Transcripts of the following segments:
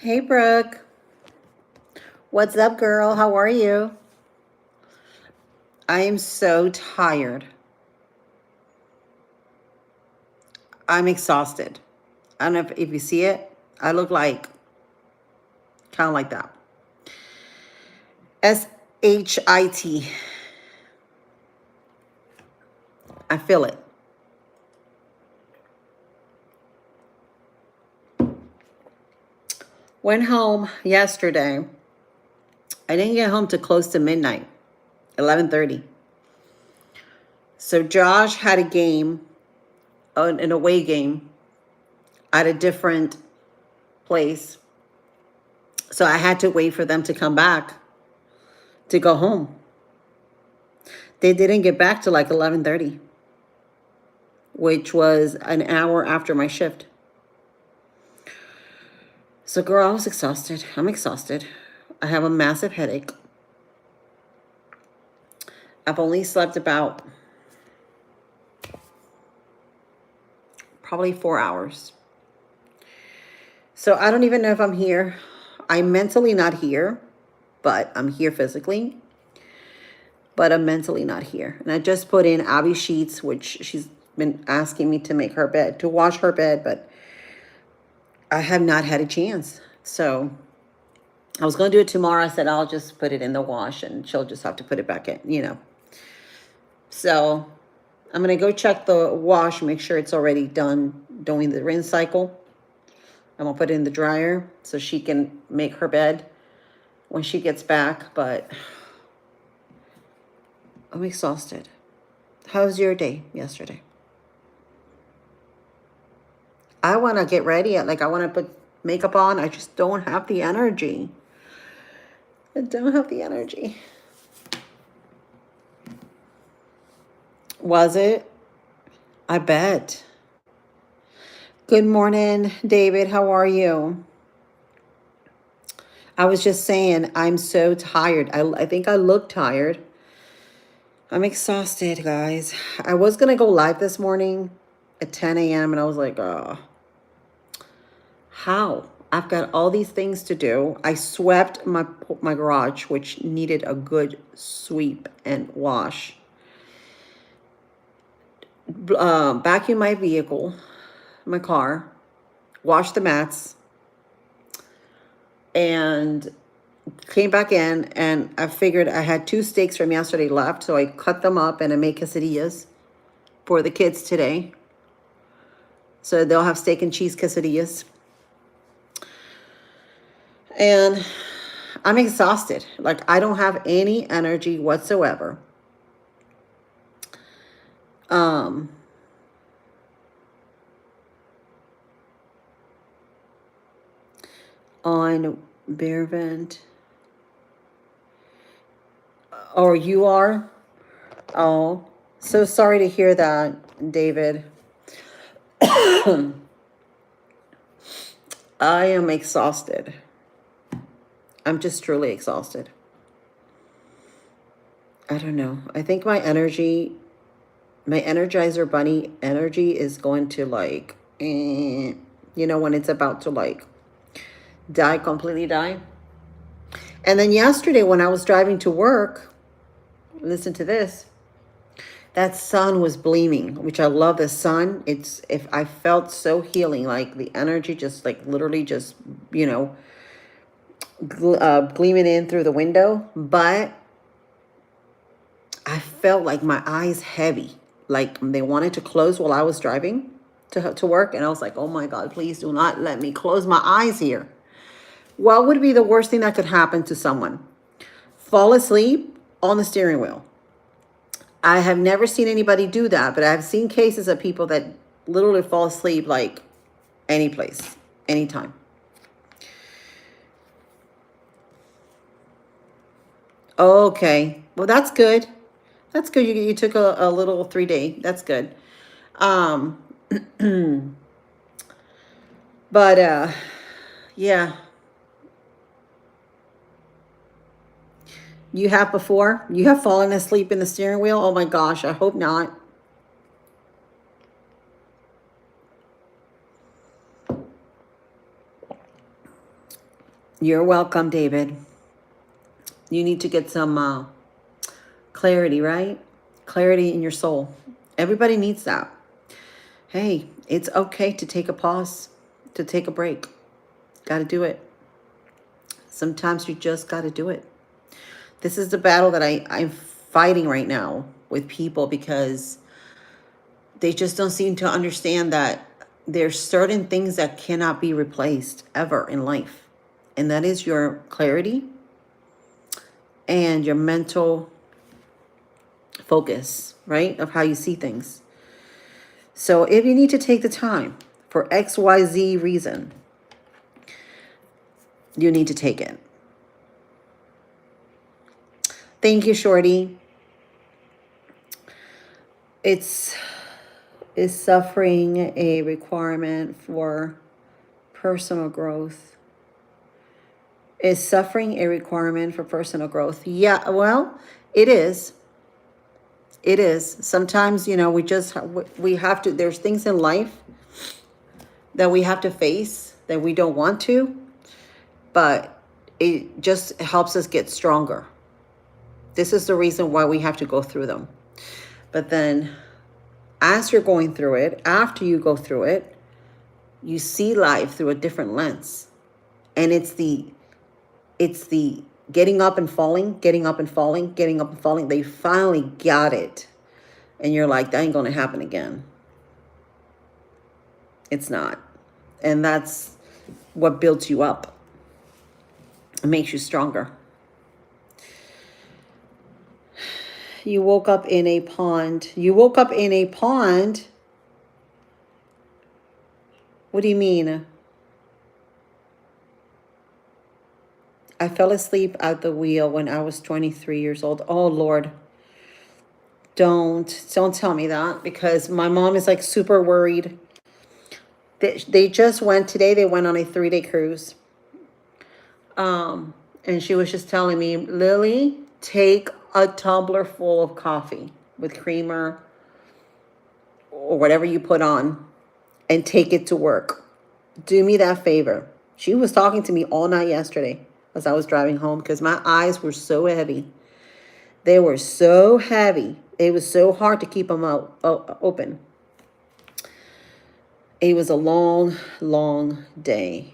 Hey, Brooke. What's up, girl? How are you? I am so tired. I'm exhausted. I don't know if you see it. I look like kind of like that. SHIT. I feel it. Went home yesterday. I didn't get home till close to midnight, 11:30. So Josh had a game, an away game at a different place. So I had to wait for them to come back to go home. They didn't get back till like 11:30, which was an hour after my shift. So, girl, I was exhausted. I'm exhausted. I have a massive headache. I've only slept about probably 4 hours. So I don't even know if I'm here. I'm mentally not here, but I'm here physically. But I'm mentally not here. And I just put in Abby's sheets, which she's been asking me to make her bed, to wash her bed, but I have not had a chance. So I was going to do it tomorrow. I said, I'll just put it in the wash and she'll just have to put it back in. So I'm going to go check the wash, make sure it's already done doing the rinse cycle. I'm going to put it in the dryer so she can make her bed when she gets back. But I'm exhausted. How was your day yesterday? I want to get ready. I want to put makeup on. I just don't have the energy. I don't have the energy. Was it? I bet. Good morning, David. How are you? I was just saying, I'm so tired. I think I look tired. I'm exhausted, guys. I was going to go live this morning at 10 a.m. and I was like, how? I've got all these things to do. I swept my garage, which needed a good sweep and wash. Vacuum my vehicle, my car, wash the mats, and came back in, and I figured I had 2 steaks from yesterday left, so I cut them up and I made quesadillas for the kids today. So they'll have steak and cheese quesadillas. And I'm exhausted. Like, I don't have any energy whatsoever. On Bear Vent. Or you are? Oh, so sorry to hear that, David. I am exhausted. I'm just truly exhausted. I don't know. I think my energy, my Energizer Bunny energy is going to when it's about to die, completely die. And then yesterday when I was driving to work, listen to this, that sun was gleaming, which I love the sun. If I felt so healing, like the energy just literally just, gleaming in through the window. But I felt like my eyes heavy, like they wanted to close while I was driving to work. And I was like, oh my God, please do not let me close my eyes here. What would be the worst thing that could happen to someone? Fall asleep on the steering wheel. I have never seen anybody do that, but I've seen cases of people that literally fall asleep like any place, anytime. Okay. Well, that's good. That's good. You took a little 3-day. That's good. But yeah. You have before? You have fallen asleep in the steering wheel? Oh my gosh, I hope not. You're welcome, David. You need to get some clarity, right? Clarity in your soul. Everybody needs that. Hey, it's okay to take a pause, to take a break. Got to do it. Sometimes you just got to do it. This is the battle that I'm fighting right now with people because they just don't seem to understand that there's certain things that cannot be replaced ever in life. And that is your clarity and your mental focus, right? Of how you see things. So if you need to take the time for XYZ reason, you need to take it. Thank you, Shorty. Is suffering a requirement for personal growth? Is suffering a requirement for personal growth? Yeah, well, it is. It is. Sometimes, we have to, there's things in life that we have to face that we don't want to, but it just helps us get stronger. This is the reason why we have to go through them. But then as you're going through it, after you go through it, you see life through a different lens. And it's the getting up and falling, getting up and falling, getting up and falling. They finally got it. And you're like, that ain't going to happen again. It's not. And that's what builds you up. It makes you stronger. You woke up in a pond. You woke up in a pond? What do you mean? I fell asleep at the wheel when I was 23 years old. Oh, Lord. Don't tell me that, because my mom is like super worried. They just went today. They went on a 3-day cruise. And she was just telling me, Lily, take a tumbler full of coffee with creamer or whatever you put on and take it to work. Do me that favor. She was talking to me all night yesterday as I was driving home because my eyes were so heavy. They were so heavy. It was so hard to keep them open. It was a long, long day.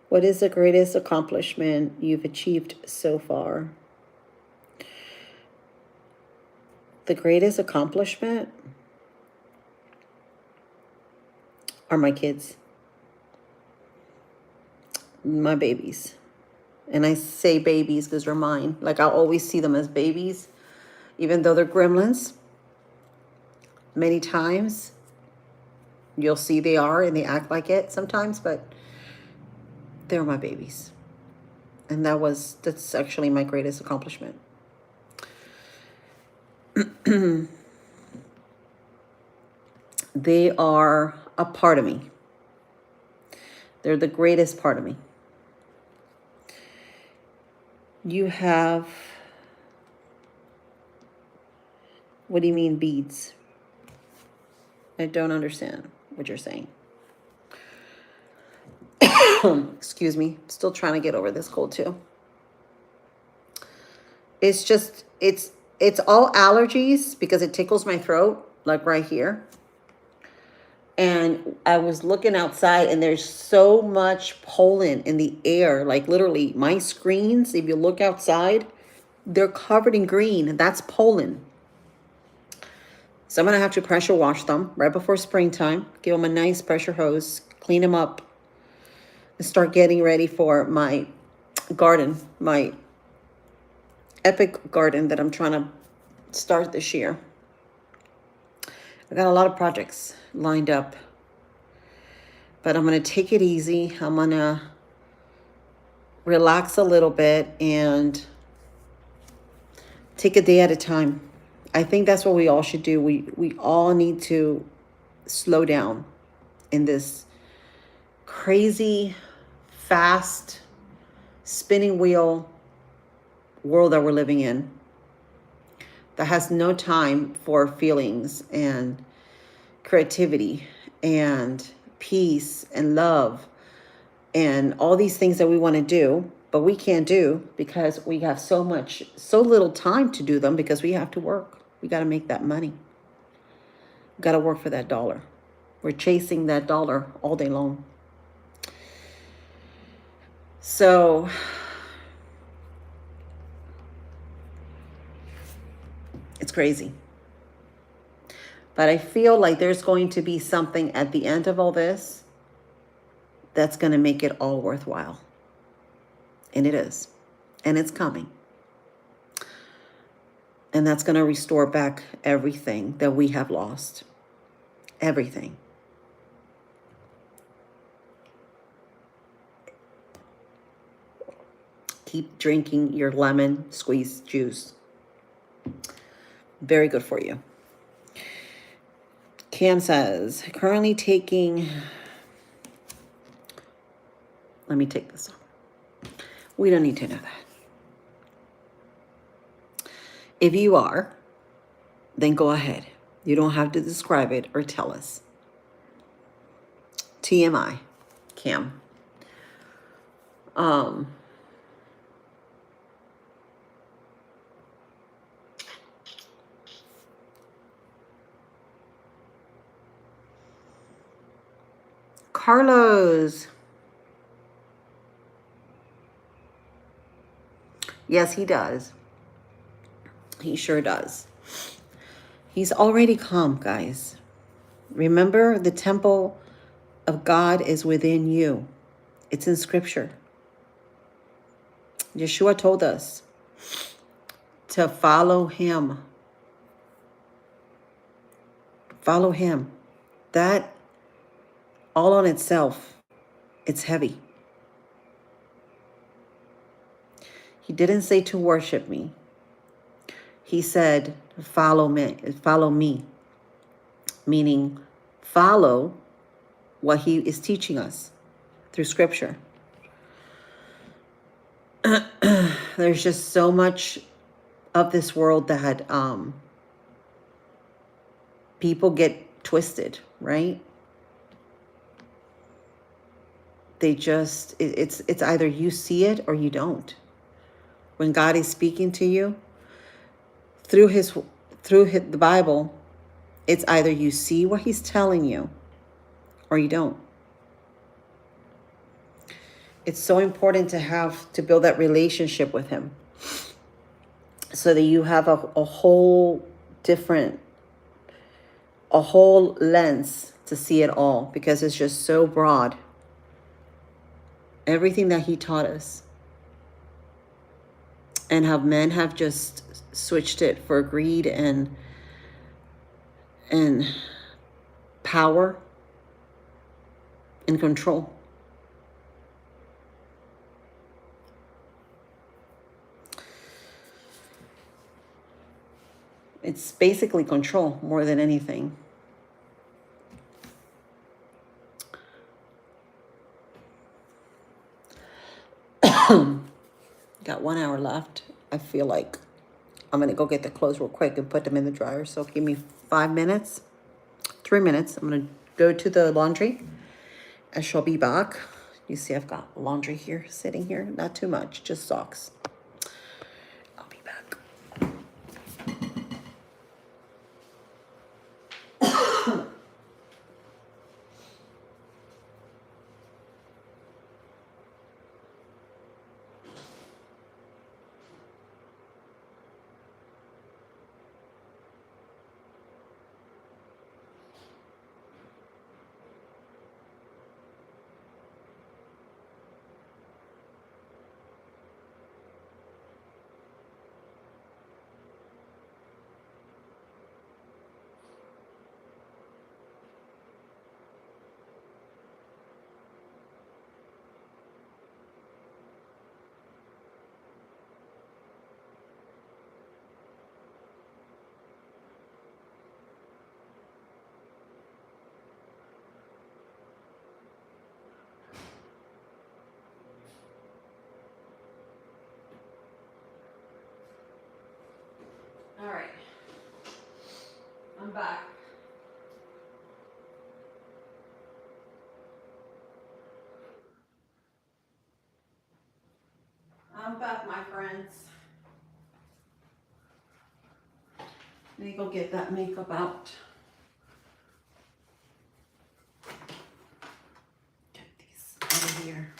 What is the greatest accomplishment you've achieved so far? The greatest accomplishment are my kids, my babies. And I say babies because they're mine. Like, I'll always see them as babies, even though they're gremlins. Many times you'll see they are and they act like it sometimes, but they're my babies. And that's actually my greatest accomplishment. They are a part of me. They're the greatest part of me. You have, what do you mean beads? I don't understand what you're saying. Excuse me. Still trying to get over this cold too. It's just, it's all allergies because it tickles my throat, like right here. And I was looking outside and there's so much pollen in the air. Like literally my screens, if you look outside, they're covered in green. That's pollen. So I'm going to have to pressure wash them right before springtime. Give them a nice pressure hose. Clean them up. And start getting ready for my garden. My epic garden that I'm trying to start this year. I got a lot of projects lined up. But I'm going to take it easy. I'm going to relax a little bit and take a day at a time. I think that's what we all should do. We all need to slow down in this crazy, fast, spinning wheel world that we're living in, that has no time for feelings and creativity and peace and love and all these things that we want to do, but we can't do because we have so little time to do them because we have to work. We got to make that money. We got to work for that dollar. We're chasing that dollar all day long. So it's crazy. But I feel like there's going to be something at the end of all this that's going to make it all worthwhile. And it is. And it's coming. And that's going to restore back everything that we have lost. Everything. Keep drinking your lemon squeeze juice. Very good for you. Cam says, currently taking... Let me take this off. We don't need to know that. If you are, then go ahead. You don't have to describe it or tell us. TMI, Cam. Carlos. Yes, he does. He sure does. He's already come, guys. Remember, the temple of God is within you. It's in scripture. Yeshua told us to follow him. Follow him. That all on itself, it's heavy. He didn't say to worship me. He said, follow me, meaning follow what he is teaching us through scripture. There's just so much of this world that people get twisted, right? They just, it's either you see it or you don't. When God is speaking to you through the Bible, it's either you see what he's telling you or you don't. It's so important to build that relationship with him so that you have a whole lens to see it all, because it's just so broad. Everything that he taught us. And how men have just switched it for greed and power and control. It's basically control more than anything. Got 1 hour left. I feel like I'm going to go get the clothes real quick and put them in the dryer. So give me 5 minutes, 3 minutes. I'm going to go to the laundry. I shall be back. You see, I've got laundry here, sitting here. Not too much, just socks. I'll be back. I'm back. I'm back, my friends. Let me go get that makeup out. Get these out of here.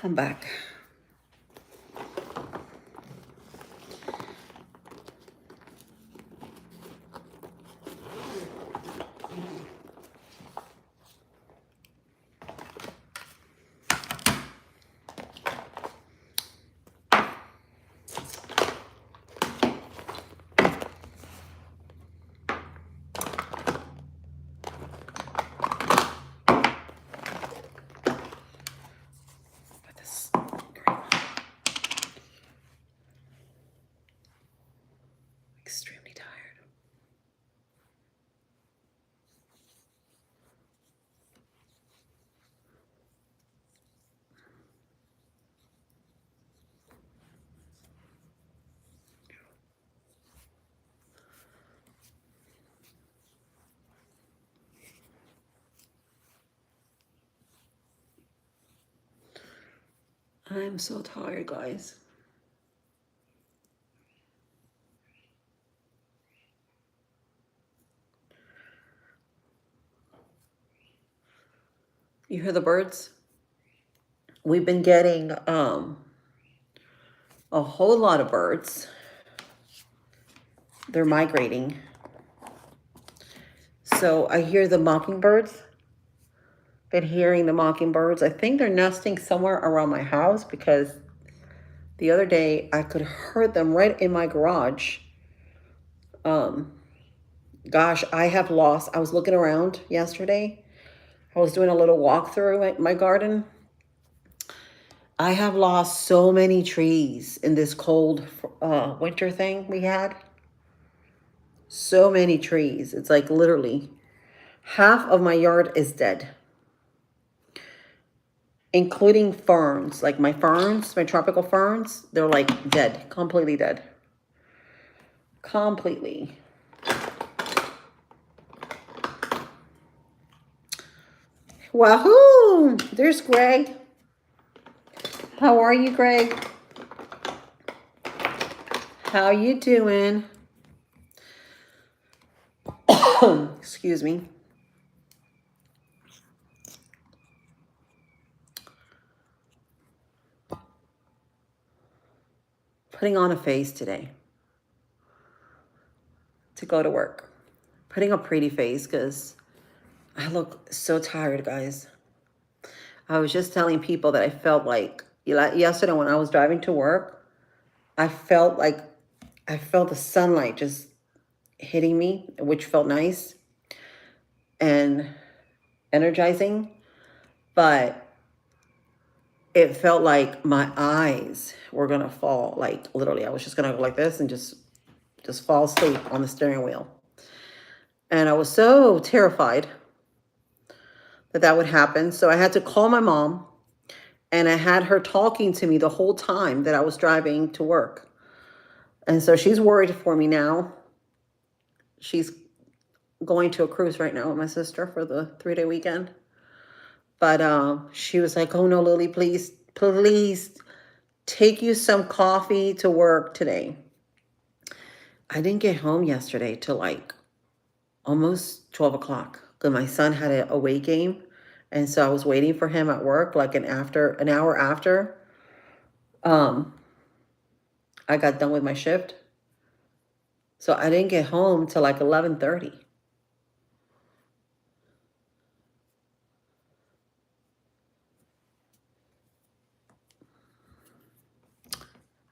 I'm back. Put this cream on. Extremely tired. I'm so tired, guys. You hear the birds? We've been getting a whole lot of birds. They're migrating. So I hear the mockingbirds. Been hearing the mockingbirds. I think they're nesting somewhere around my house because the other day I could hear them right in my garage. Gosh, I was looking around yesterday. I was doing a little walk through my garden. I have lost so many trees in this cold winter thing we had. So many trees. It's like literally half of my yard is dead, including ferns. Like my ferns, my tropical ferns, they're like dead, completely dead. Completely. Wahoo! There's Greg. How are you, Greg? How you doing? Excuse me. Putting on a face today to go to work. Putting a pretty face because I look so tired, guys. I was just telling people that I felt like yesterday when I was driving to work, I felt the sunlight just hitting me, which felt nice and energizing, but it felt like my eyes were gonna fall. Like literally, I was just gonna go like this and just fall asleep on the steering wheel. And I was so terrified that would happen. So I had to call my mom, and I had her talking to me the whole time that I was driving to work. And so she's worried for me now. She's going to a cruise right now with my sister for the 3-day weekend. But she was like, oh no, Lily, please take you some coffee to work today. I didn't get home yesterday till like almost 12 o'clock because my son had an away game. And so I was waiting for him at work like an hour after I got done with my shift. So I didn't get home till like 11:30.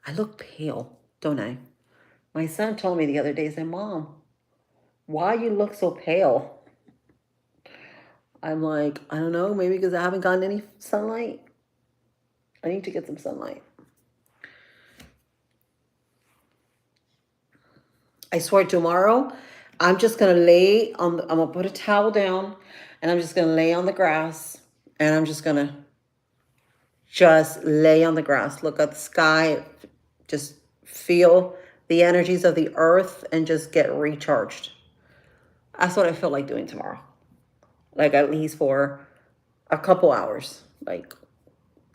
I look pale, don't I? My son told me the other day, he said, Mom, why you look so pale? I'm like, I don't know, maybe because I haven't gotten any sunlight. I need to get some sunlight. I swear tomorrow, I'm just going to lay on, I'm going to put a towel down and I'm just going to lay on the grass and I'm just going to just lay on the grass, look at the sky, just feel the energies of the earth and just get recharged. That's what I feel like doing tomorrow. Like at least for a couple hours. Like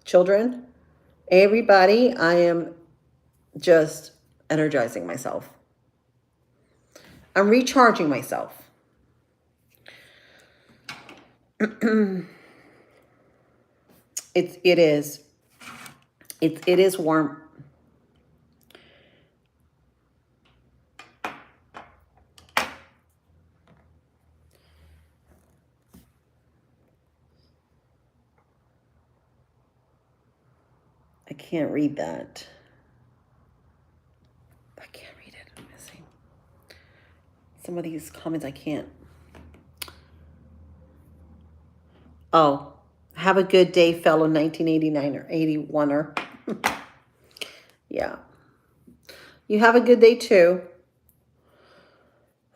children, everybody, I am just energizing myself. I'm recharging myself. It is. It is warm. I can't read that. I can't read it. I'm missing. Some of these comments I can't. Oh, have a good day, fellow 1989er, 81er. Yeah. You have a good day too.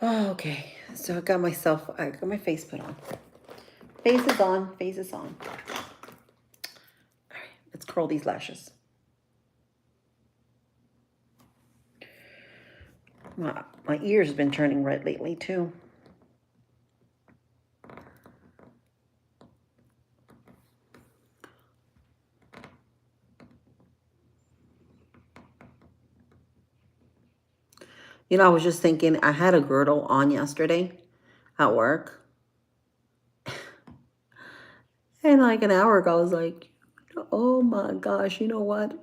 Oh, okay. So I got my face put on. Face is on. Face is on. All right. Let's curl these lashes. My ears have been turning red lately too. You know, I was just thinking, I had a girdle on yesterday at work. And like an hour ago, I was like, oh my gosh, you know what?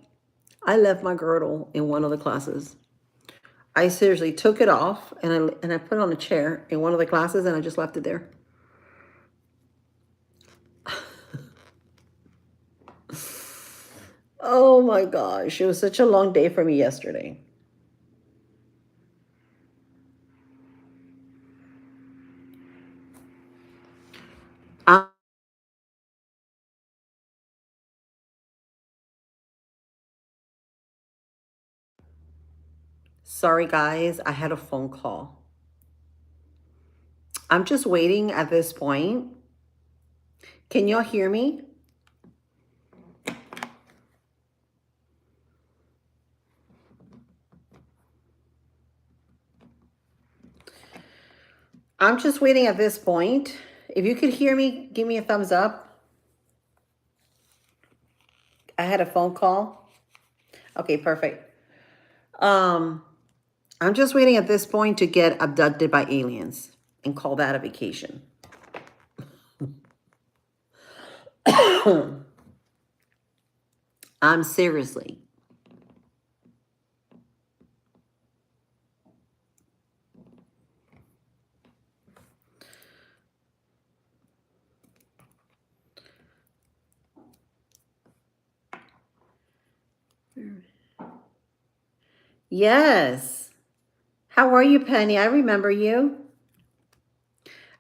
I left my girdle in one of the classes. I seriously took it off and I put it on a chair in one of the classes and I just left it there. Oh my gosh, it was such a long day for me yesterday. Sorry guys, I had a phone call. I'm just waiting at this point. Can y'all hear me? I'm just waiting at this point. If you could hear me, give me a thumbs up. I had a phone call. Okay, perfect. I'm just waiting at this point to get abducted by aliens and call that a vacation. I'm seriously. Yes. How are you, Penny? I remember you.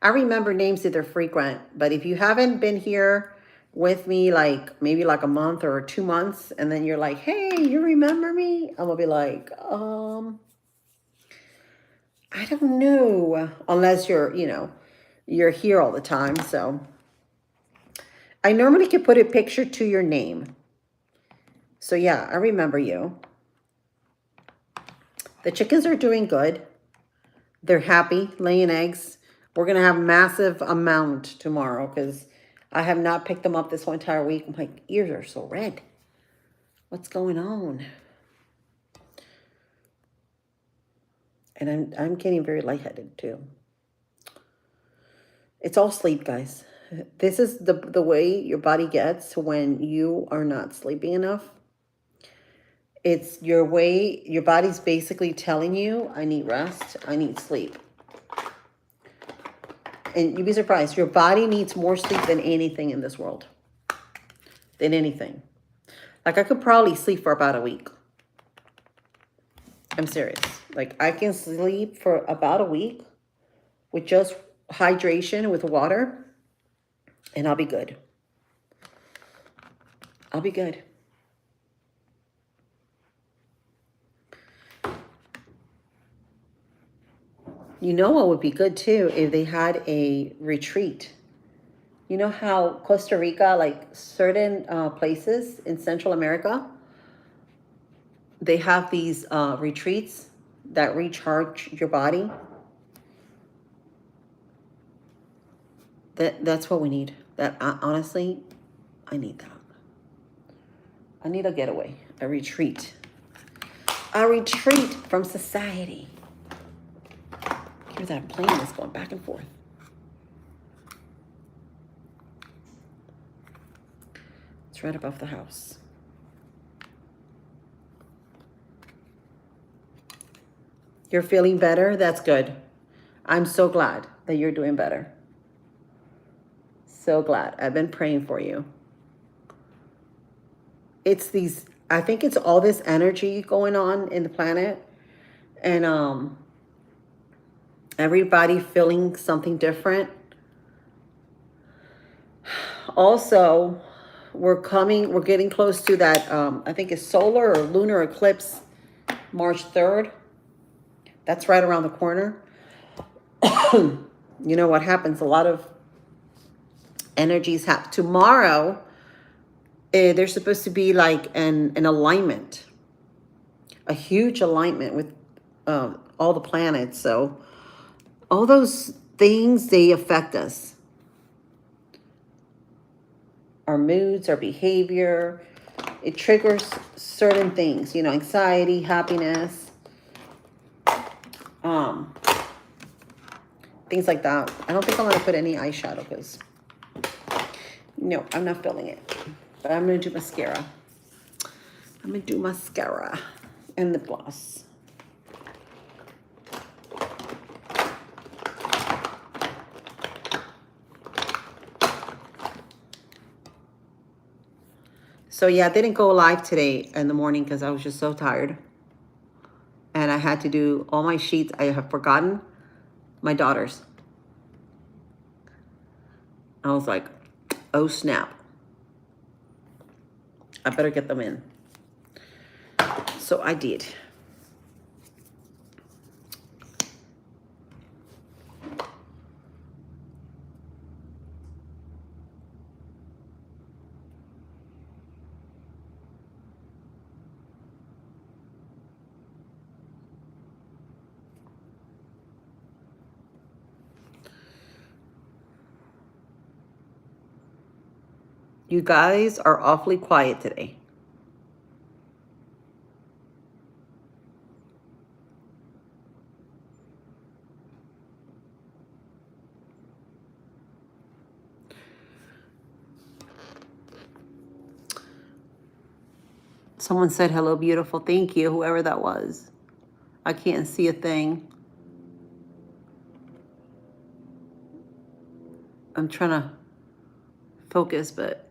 I remember names that are frequent, but if you haven't been here with me like maybe like a month or 2 months, and then you're like, hey, you remember me? I'm gonna be like, I don't know, unless you're, you're here all the time. So I normally can put a picture to your name. So yeah, I remember you. The chickens are doing good. They're happy, laying eggs. We're going to have massive amount tomorrow because I have not picked them up this whole entire week. My ears are so red. What's going on? And I'm getting very lightheaded too. It's all sleep, guys. This is the way your body gets when you are not sleeping enough. It's your way, your body's basically telling you, I need rest, I need sleep. And you'd be surprised, your body needs more sleep than anything in this world. Than anything. Like I could probably sleep for about a week. I'm serious. Like I can sleep for about a week with just hydration with water and I'll be good. I'll be good. You know what would be good too if they had a retreat. You know how Costa Rica, like certain places in Central America, they have these retreats that recharge your body. That's what we need. That honestly, I need that. I need a getaway, a retreat from society. Hear that plane is going back and forth. It's right above the house. You're feeling better? That's good. I'm so glad that you're doing better. So glad. I've been praying for you. I think it's all this energy going on in the planet, and everybody feeling something different. Also, we're getting close to that, I think it's solar or lunar eclipse, March 3rd. That's right around the corner. You know what happens? A lot of energies have tomorrow. There's supposed to be like an alignment, a huge alignment with all the planets. So all those things, they affect us. Our moods, our behavior. It triggers certain things, you know, anxiety, happiness, things like that. I don't think I'm going to put any eyeshadow because, no, I'm not feeling it. But I'm going to do mascara. I'm going to do mascara and lip gloss. So yeah, I didn't go live today in the morning because I was just so tired. And I had to do all my sheets. I have forgotten my daughters. I was like, oh snap. I better get them in. So I did. You guys are awfully quiet today. Someone said, hello, beautiful. Thank you, whoever that was. I can't see a thing. I'm trying to focus, but...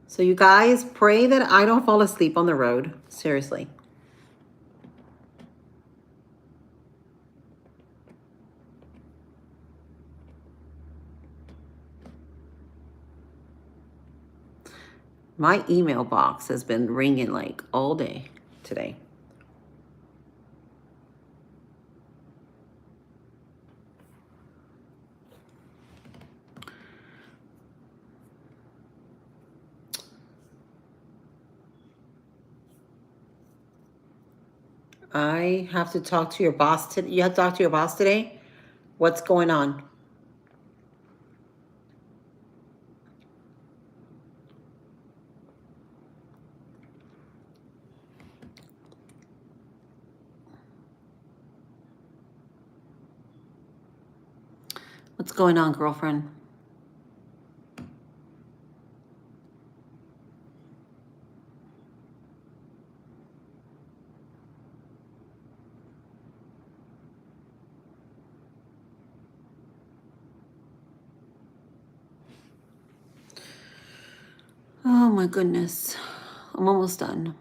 So you guys, pray that I don't fall asleep on the road. Seriously. My email box has been ringing like all day today. I have to talk to your boss today. You have to talk to your boss today? What's going on? What's going on, girlfriend? Oh my goodness. I'm almost done.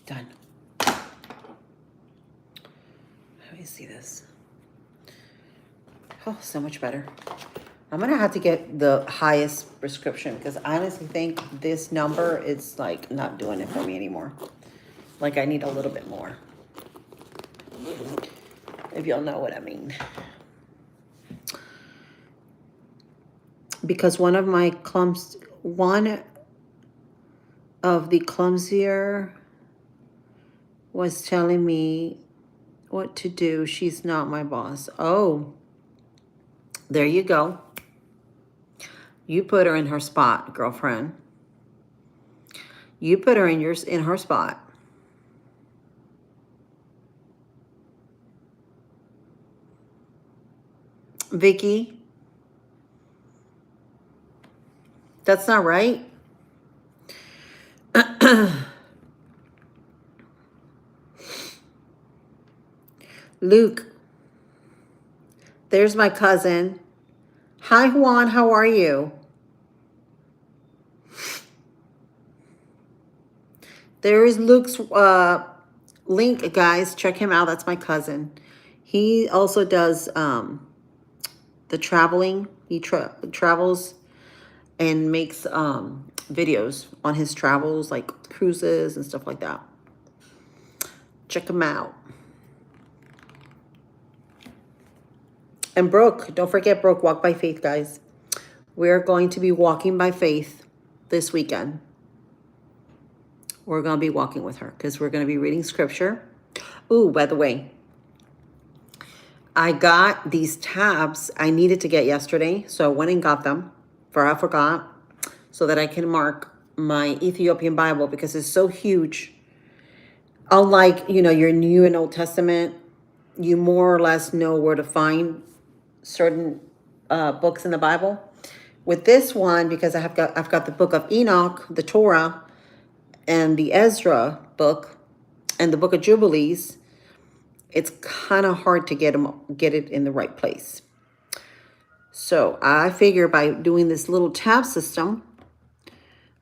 Done. Let me see this. Oh, so much better. I'm gonna have to get the highest prescription because I honestly think this number is like not doing it for me anymore. Like I need a little bit more. If y'all know what I mean. Because one of the clumsier was telling me what to do. She's not my boss. Oh, there you go. You put her in her spot, girlfriend. You put her in her spot. Vicky, that's not right. Luke, there's my cousin. Hi, Juan, how are you? There is Luke's link, guys. Check him out. That's my cousin. He also does the traveling. He travels and makes videos on his travels, like cruises and stuff like that. Check him out. And Brooke, don't forget Brooke, Walk by Faith, guys. We're going to be walking by faith this weekend. We're going to be walking with her because we're going to be reading scripture. Ooh, by the way, I got these tabs I needed to get yesterday. So I went and got them, for I forgot, so that I can mark my Ethiopian Bible because it's so huge. Unlike, your New and Old Testament, you more or less know where to find certain books in the Bible. With this one, because I've got the book of Enoch, the Torah, and the Ezra book, and the book of Jubilees, it's kind of hard to get it in the right place. So I figure by doing this little tab system,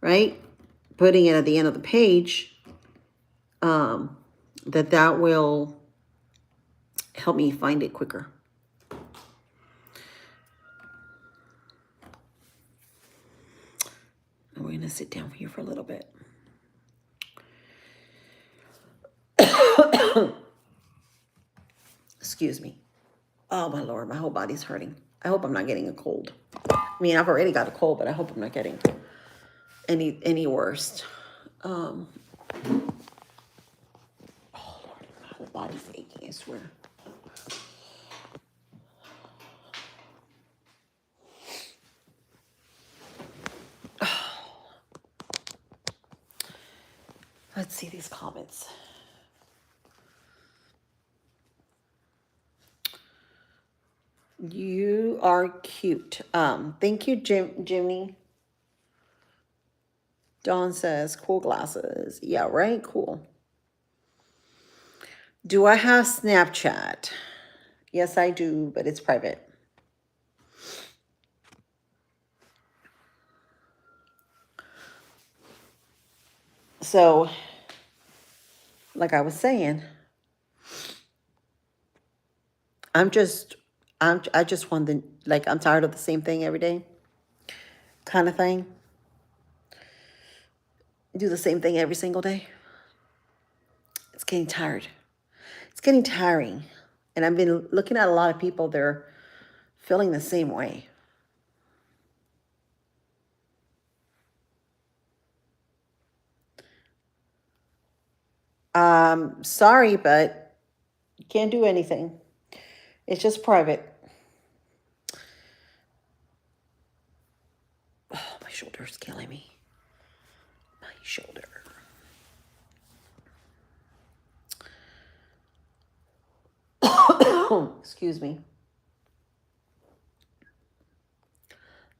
right, putting it at the end of the page, that will help me find it quicker. And we're going to sit down here for a little bit. Excuse me. Oh, my Lord, my whole body's hurting. I hope I'm not getting a cold. I mean, I've already got a cold, but I hope I'm not getting any worse. Oh, Lord, my whole body's aching, I swear. Let's see these comments. You are cute. Thank you, Jimmy. Dawn says, cool glasses. Yeah, right? Cool. Do I have Snapchat? Yes, I do, but it's private. So, like I was saying, I just want I'm tired of the same thing every day kind of thing. Do the same thing every single day. It's getting tired. It's getting tiring. And I've been looking at a lot of people, they're feeling the same way. Sorry, but you can't do anything. It's just private. Oh, my shoulder's killing me. My shoulder. Excuse me.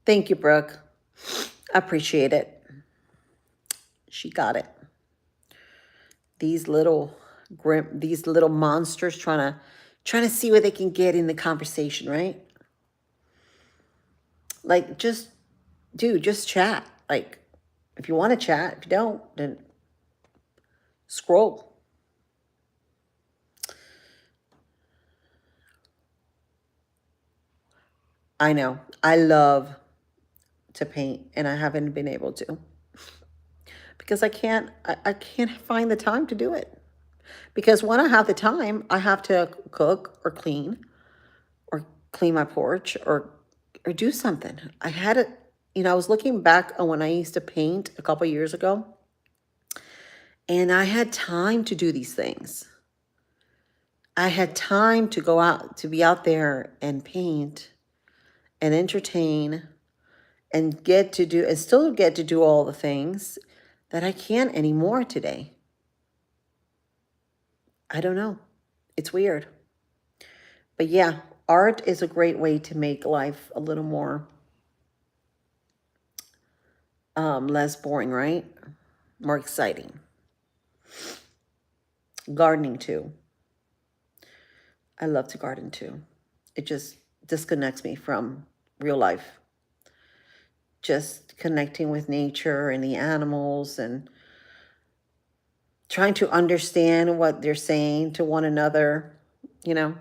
Thank you, Brooke. I appreciate it. She got it. These little monsters trying to see what they can get in the conversation, right? Like, just chat. Like, if you want to chat, if you don't, then scroll. I know. I love to paint and I haven't been able to because I can't find the time to do it. Because when I have the time, I have to cook or clean my porch or do something. I had it, I was looking back on when I used to paint a couple years ago, and I had time to do these things. I had time to go out, to be out there and paint and entertain and get to do, and still get to do all the things that I can't anymore today. I don't know. It's weird. But yeah, art is a great way to make life a little more less boring, right? More exciting. Gardening too. I love to garden too. It just disconnects me from real life. Just connecting with nature and the animals and trying to understand what they're saying to one another. You know,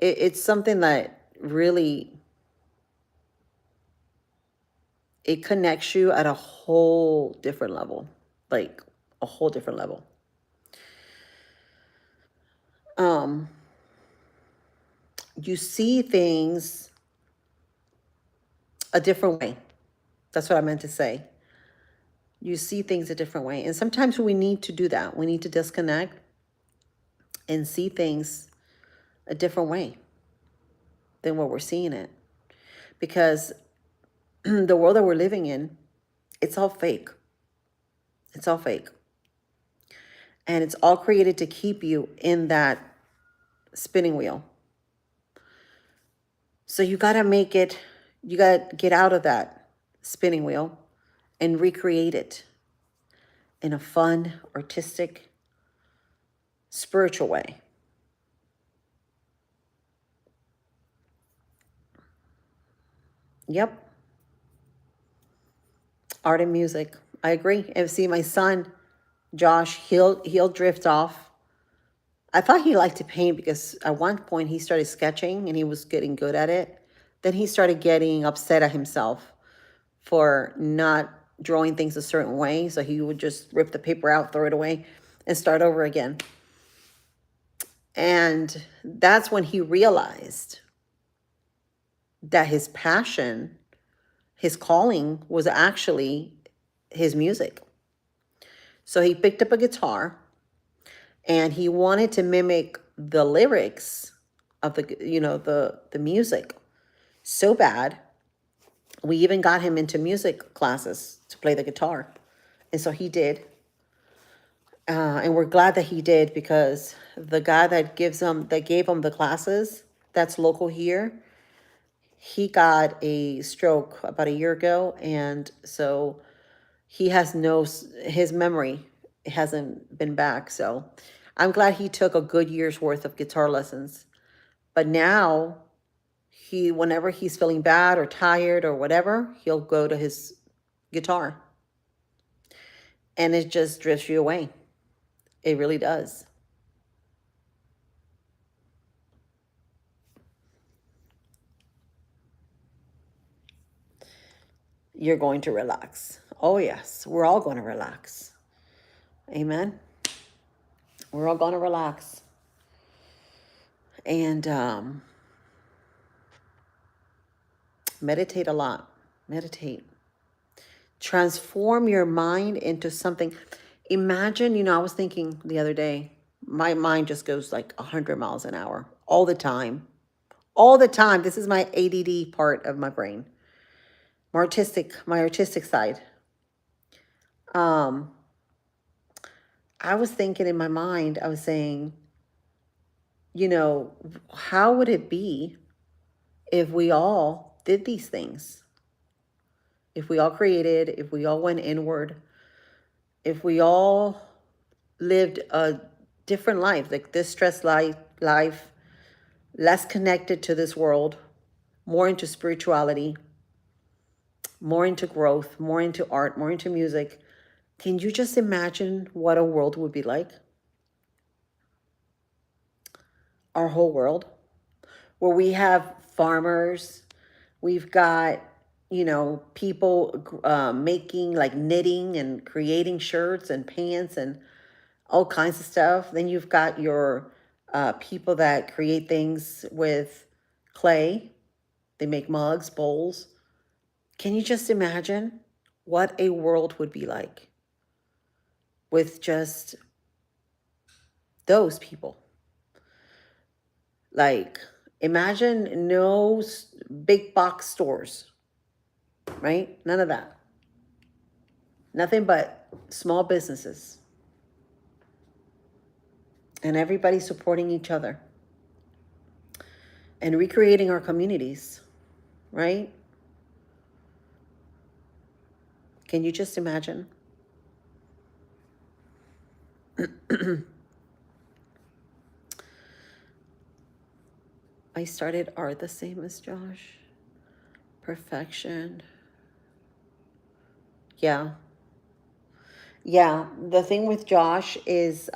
it's something that really, it connects you at a whole different level, like a whole different level. Um, you see things a different way. That's what I meant to say. You see things a different way. And sometimes we need to do that. We need to disconnect and see things a different way than what we're seeing it. Because the world that we're living in, it's all fake. It's all fake. And it's all created to keep you in that spinning wheel. So you got to make it, you got to get out of that spinning wheel and recreate it in a fun, artistic, spiritual way. Yep. Art and music. I agree. And see, my son, Josh, he'll drift off. I thought he liked to paint because at one point he started sketching and he was getting good at it. Then he started getting upset at himself for not drawing things a certain way. So he would just rip the paper out, throw it away, and start over again. And that's when he realized that his passion, his calling was actually his music. So he picked up a guitar and he wanted to mimic the lyrics of the music so bad. We even got him into music classes to play the guitar. And so he did. And we're glad that he did, because the guy that gave him the classes, that's local here, he got a stroke about a year ago. And so he has his memory hasn't been back. So I'm glad he took a good year's worth of guitar lessons. But now whenever he's feeling bad or tired or whatever, he'll go to his guitar and it just drifts you away. It really does. You're going to relax. Oh yes, we're all going to relax. Amen. We're all going to relax. And meditate a lot. Meditate. Transform your mind into something. Imagine, I was thinking the other day, my mind just goes like 100 miles an hour all the time. All the time. This is my ADD part of my brain. My artistic side. I was thinking in my mind, I was saying, how would it be if we all did these things? If we all created, if we all went inward, if we all lived a different life, like this stress life, less connected to this world, more into spirituality, more into growth, more into art, more into music, Can you just imagine what a world would be like? Our whole world, where we have farmers, we've got, people making like knitting and creating shirts and pants and all kinds of stuff. Then you've got your people that create things with clay. They make mugs, bowls. Can you just imagine what a world would be like with just those people? Like, imagine no big box stores, right? None of that. Nothing but small businesses. And everybody supporting each other and recreating our communities, right? Can you just imagine? I started art the same as Josh. Perfection. Yeah. Yeah. The thing with Josh is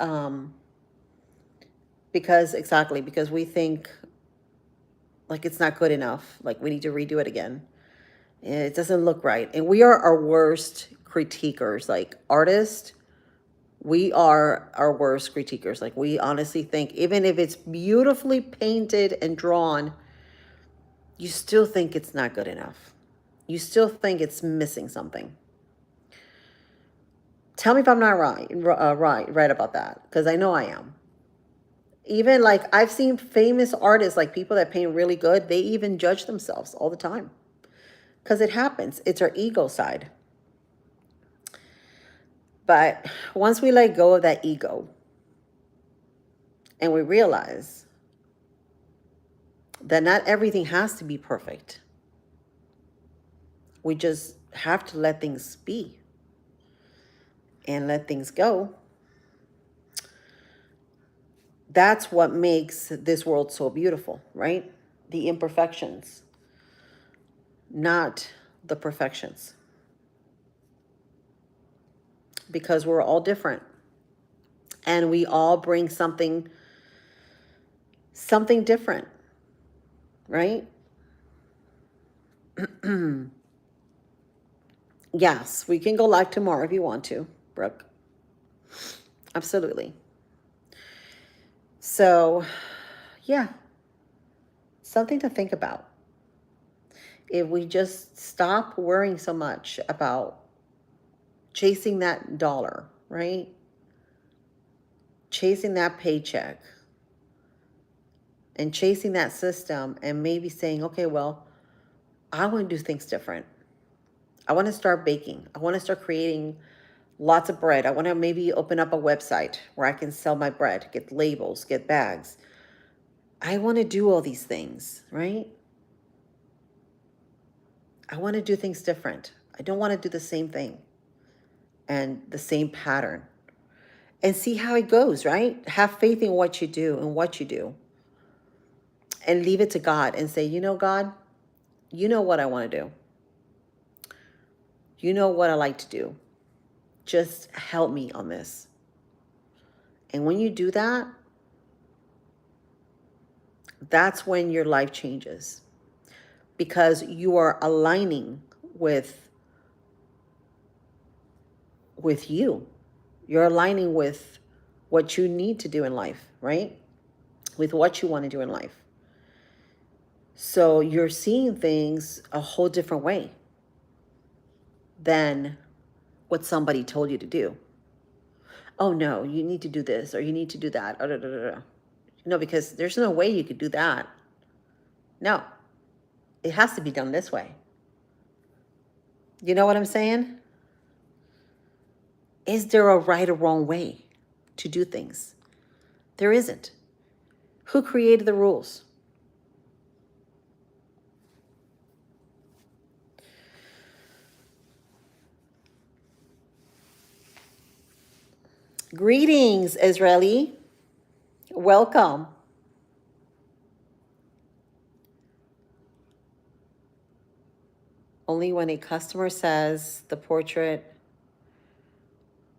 because we think like it's not good enough. Like we need to redo it again. It doesn't look right. And we are our worst critiquers. Like artists, we are our worst critiquers. Like we honestly think even if it's beautifully painted and drawn, you still think it's not good enough. You still think it's missing something. Tell me if I'm not right about that, because I know I am. Even like I've seen famous artists, like people that paint really good, they even judge themselves all the time because it happens. It's our ego side. But once we let go of that ego and we realize that not everything has to be perfect, we just have to let things be and let things go. That's what makes this world so beautiful, right? The imperfections, not the perfections. Because we're all different and we all bring something different, right? Yes, we can go live tomorrow if you want to, Brooke. Absolutely. So, yeah, something to think about. If we just stop worrying so much about chasing that dollar, right? Chasing that paycheck and chasing that system and maybe saying, okay, well, I want to do things different. I want to start baking. I want to start creating lots of bread. I want to maybe open up a website where I can sell my bread, get labels, get bags. I want to do all these things, right? I want to do things different. I don't want to do the same thing and the same pattern. And see how it goes, right? Have faith in what you do and what you do. And leave it to God and say, God, you know what I want to do. You know what I like to do. Just help me on this. And when you do that, that's when your life changes because you are aligning with you. You're aligning with what you need to do in life, right? With what you want to do in life. So you're seeing things a whole different way than what somebody told you to do. Oh no, you need to do this or you need to do that. Because there's no way you could do that. No, it has to be done this way. You know what I'm saying? Is there a right or wrong way to do things? There isn't. Who created the rules? Greetings, Israeli. Welcome. Only when a customer says the portrait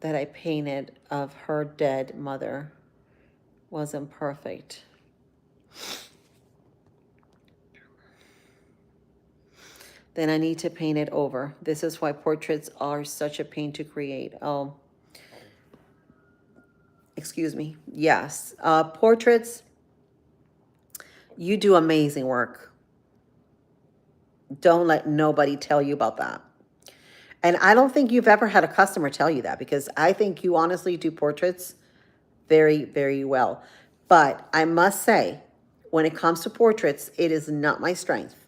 that I painted of her dead mother wasn't perfect. Then I need to paint it over. This is why portraits are such a pain to create. Oh, excuse me. Yes, portraits, you do amazing work. Don't let nobody tell you about that. And I don't think you've ever had a customer tell you that, because I think you honestly do portraits very, very well. But I must say, when it comes to portraits, it is not my strength.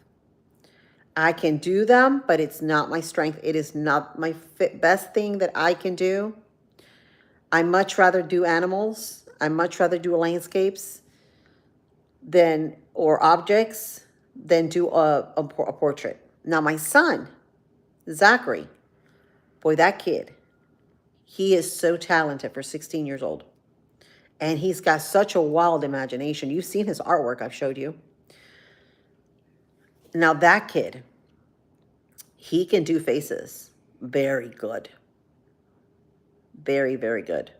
I can do them, but it's not my strength. It is not my best thing that I can do. I much rather do animals. I much rather do landscapes than, or objects, than do a portrait. Now, my son, Zachary, boy, that kid, he is so talented for 16 years old. And he's got such a wild imagination. You've seen his artwork I've showed you. Now, that kid, he can do faces very good. Very, very good.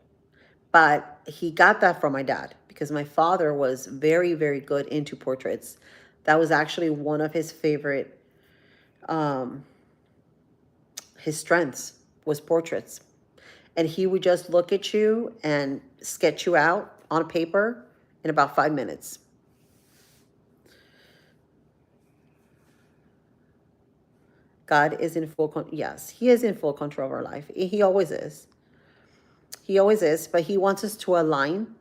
But he got that from my dad, because my father was very, very good into portraits. That was actually one of his favorite, his strengths was portraits. And he would just look at you and sketch you out on paper in about 5 minutes. God is in yes, he is in full control of our life. He always is. He always is, but he wants us to align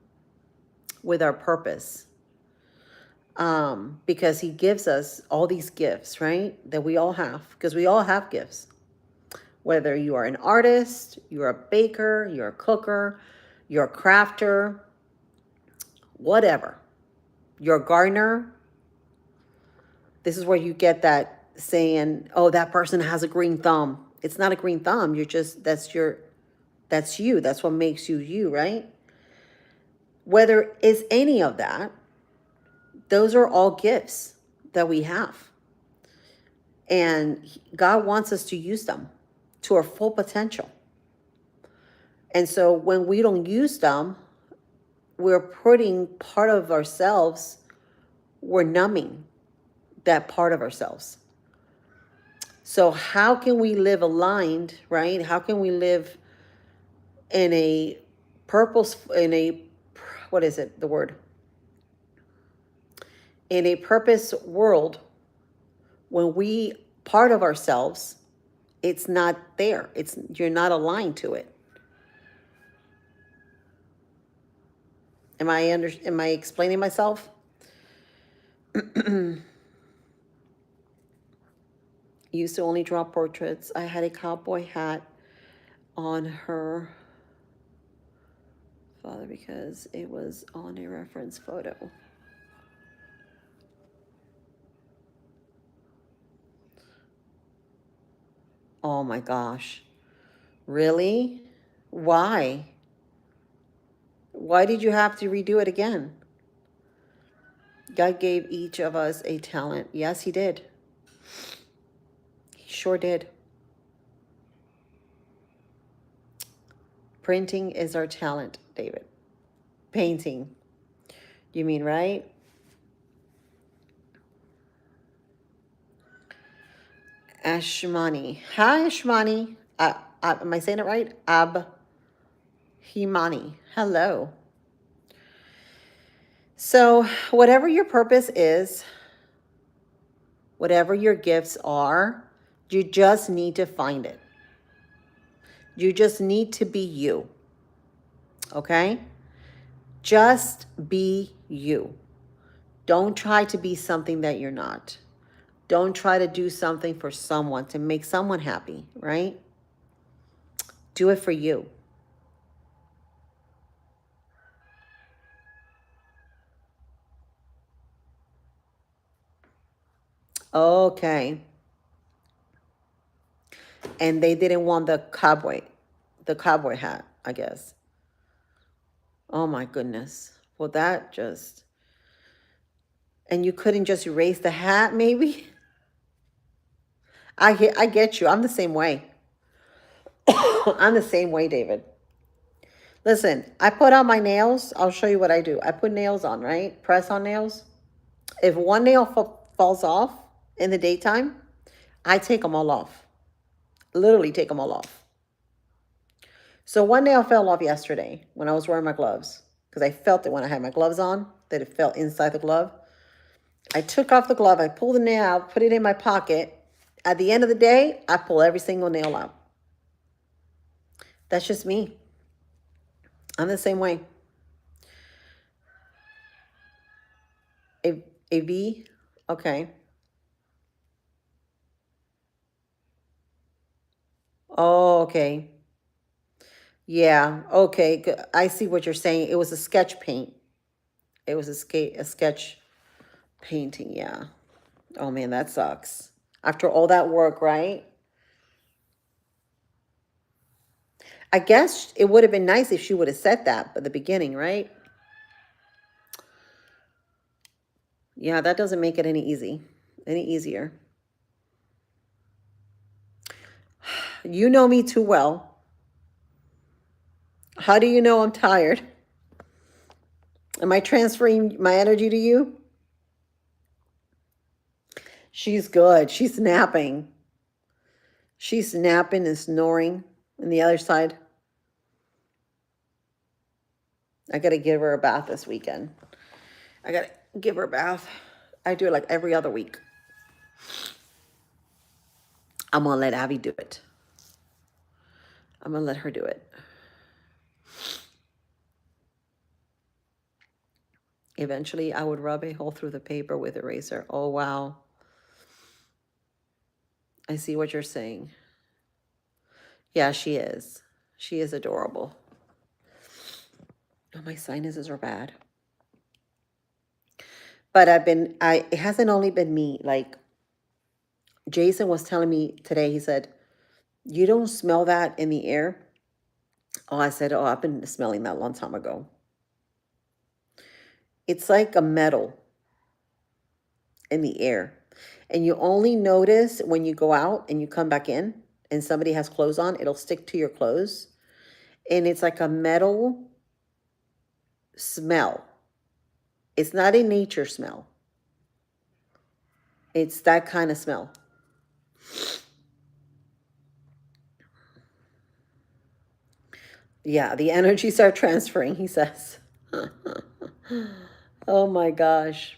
with our purpose. Because he gives us all these gifts, right? That we all have, because we all have gifts. Whether you are an artist, you're a baker, you're a cooker, you're a crafter, whatever. You're a gardener. This is where you get that saying, oh, that person has a green thumb. It's not a green thumb. You're just, that's you. That's what makes you you, right? Whether it's any of that, those are all gifts that we have. And God wants us to use them to our full potential. And so when we don't use them, we're putting part of ourselves, we're numbing that part of ourselves. So how can we live aligned, right? How can we live in a what is it, the word? In a purpose world, when we, part of ourselves, it's not there. You're not aligned to it. Am I explaining myself? Used to only draw portraits. I had a cowboy hat on her father because it was on a reference photo. Oh my gosh. Really? Why? Why did you have to redo it again? God gave each of us a talent. Yes, he did. He sure did. Printing is our talent, David. Painting. You mean, right? Ashmani. Hi, Ashmani. Am I saying it right? Himani. Hello. So whatever your purpose is, whatever your gifts are, you just need to find it. You just need to be you. Okay? Just be you. Don't try to be something that you're not. Don't try to do something for someone to make someone happy, right? Do it for you. Okay. And they didn't want the cowboy hat, I guess. Oh my goodness. Well, that just, and you couldn't just erase the hat, maybe? I get you. I'm the same way. I'm the same way, David. Listen, I put on my nails. I'll show you what I do. I put nails on, right? Press on nails. If one nail falls off in the daytime, I take them all off. Literally take them all off. So one nail fell off yesterday when I was wearing my gloves because I felt it when I had my gloves on, that it fell inside the glove. I took off the glove. I pulled the nail out, put it in my pocket. At the end of the day, I pull every single nail out. That's just me. I'm the same way. A V? Okay. Oh, okay. Yeah, okay. I see what you're saying. It was a sketch paint. It was a sketch painting, yeah. Oh man, that sucks. After all that work, right? I guess it would have been nice if she would have said that at the beginning, right? Yeah, that doesn't make it any easier. You know me too well. How do you know I'm tired? Am I transferring my energy to you? She's good. She's napping. She's napping and snoring on the other side. I got to give her a bath this weekend. I got to give her a bath. I do it like every other week. I'm going to let Abby do it. I'm going to let her do it. Eventually, I would rub a hole through the paper with eraser. Oh, wow. I see what you're saying. Yeah, she is. She is adorable. Oh, my sinuses are bad. But it hasn't only been me. Like, Jason was telling me today, he said, you don't smell that in the air? Oh, I said, oh, I've been smelling that a long time ago. It's like a metal in the air. And you only notice when you go out and you come back in and somebody has clothes on, it'll stick to your clothes. And it's like a metal smell. It's not a nature smell. It's that kind of smell. Yeah, the energies are transferring, he says. Oh my gosh.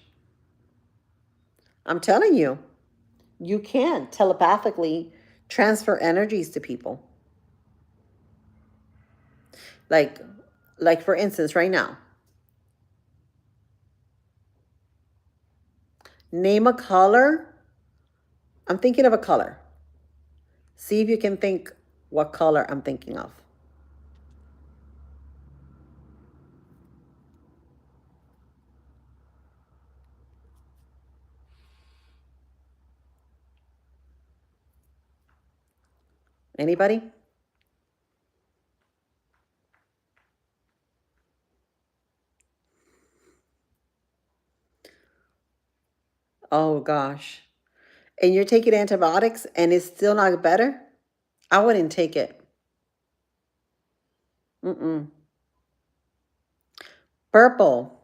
I'm telling you, you can telepathically transfer energies to people. Like, for instance, right now, name a color. I'm thinking of a color. See if you can think what color I'm thinking of. Anybody? Oh gosh. And you're taking antibiotics and it's still not better? I wouldn't take it. Mm-mm. Purple.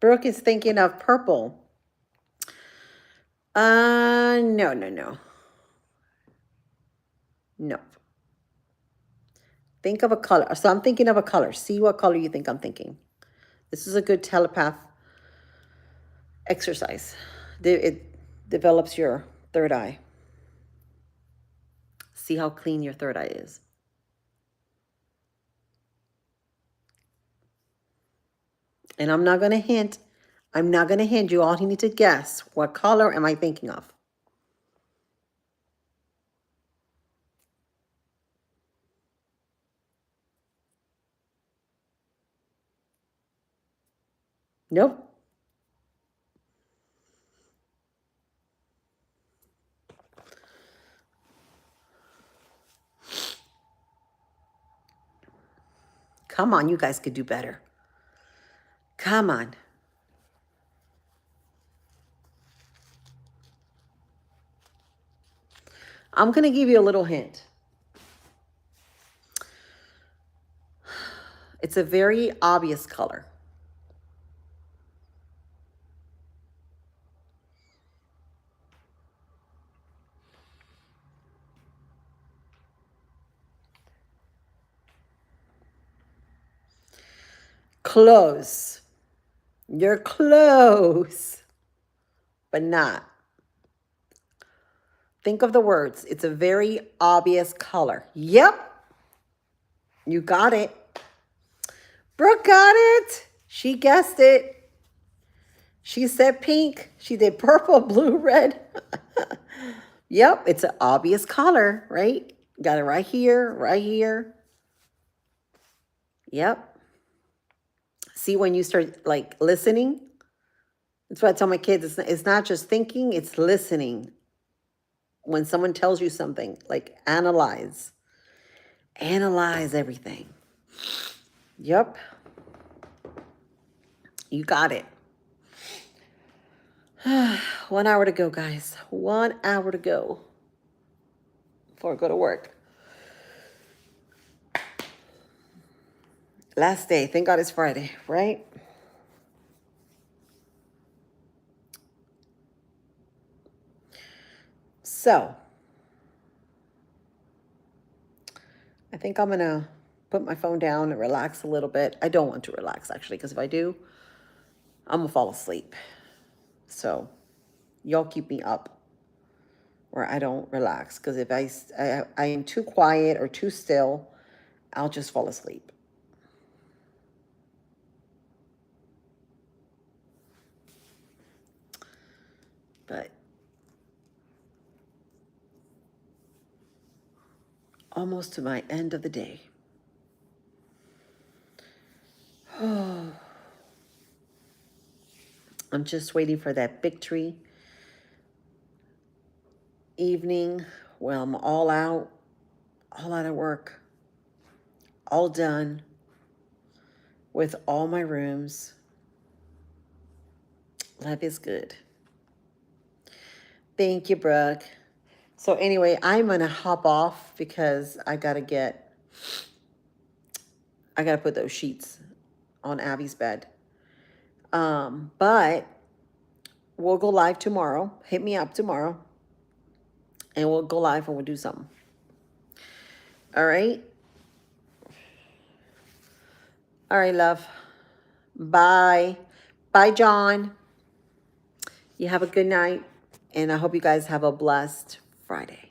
Brooke is thinking of purple. No, no, no. No. Think of a color. So I'm thinking of a color. See what color you think I'm thinking. This is a good telepath exercise. It develops your third eye. See how clean your third eye is. And I'm not going to hint. I'm not going to hint. You all need to guess. What color am I thinking of? Nope. Come on, you guys could do better. Come on. I'm going to give you a little hint. It's a very obvious color. Close. You're close, but not. Think of the words. It's a very obvious color. Yep. You got it. Brooke got it. She guessed it. She said pink. She did purple, blue, red. Yep, it's an obvious color, right? Got it right here, right here. Yep. See, when you start like listening, that's what I tell my kids. It's not just thinking, it's listening. When someone tells you something, like analyze. Analyze everything. Yep. You got it. 1 hour to go, guys. 1 hour to go before I go to work. Last day. Thank God it's Friday, right? So, I think I'm going to put my phone down and relax a little bit. I don't want to relax, actually, because if I do, I'm going to fall asleep. So, y'all keep me up where I don't relax. Because if I am too quiet or too still, I'll just fall asleep. But almost to my end of the day. Oh, I'm just waiting for that victory evening where I'm all out of work, all done with all my rooms. Life is good. Thank you, Brooke. So anyway, I'm going to hop off because I got to put those sheets on Abby's bed. But we'll go live tomorrow. Hit me up tomorrow. And we'll go live and we'll do something. All right? All right, love. Bye. Bye, John. You have a good night. And I hope you guys have a blessed Friday.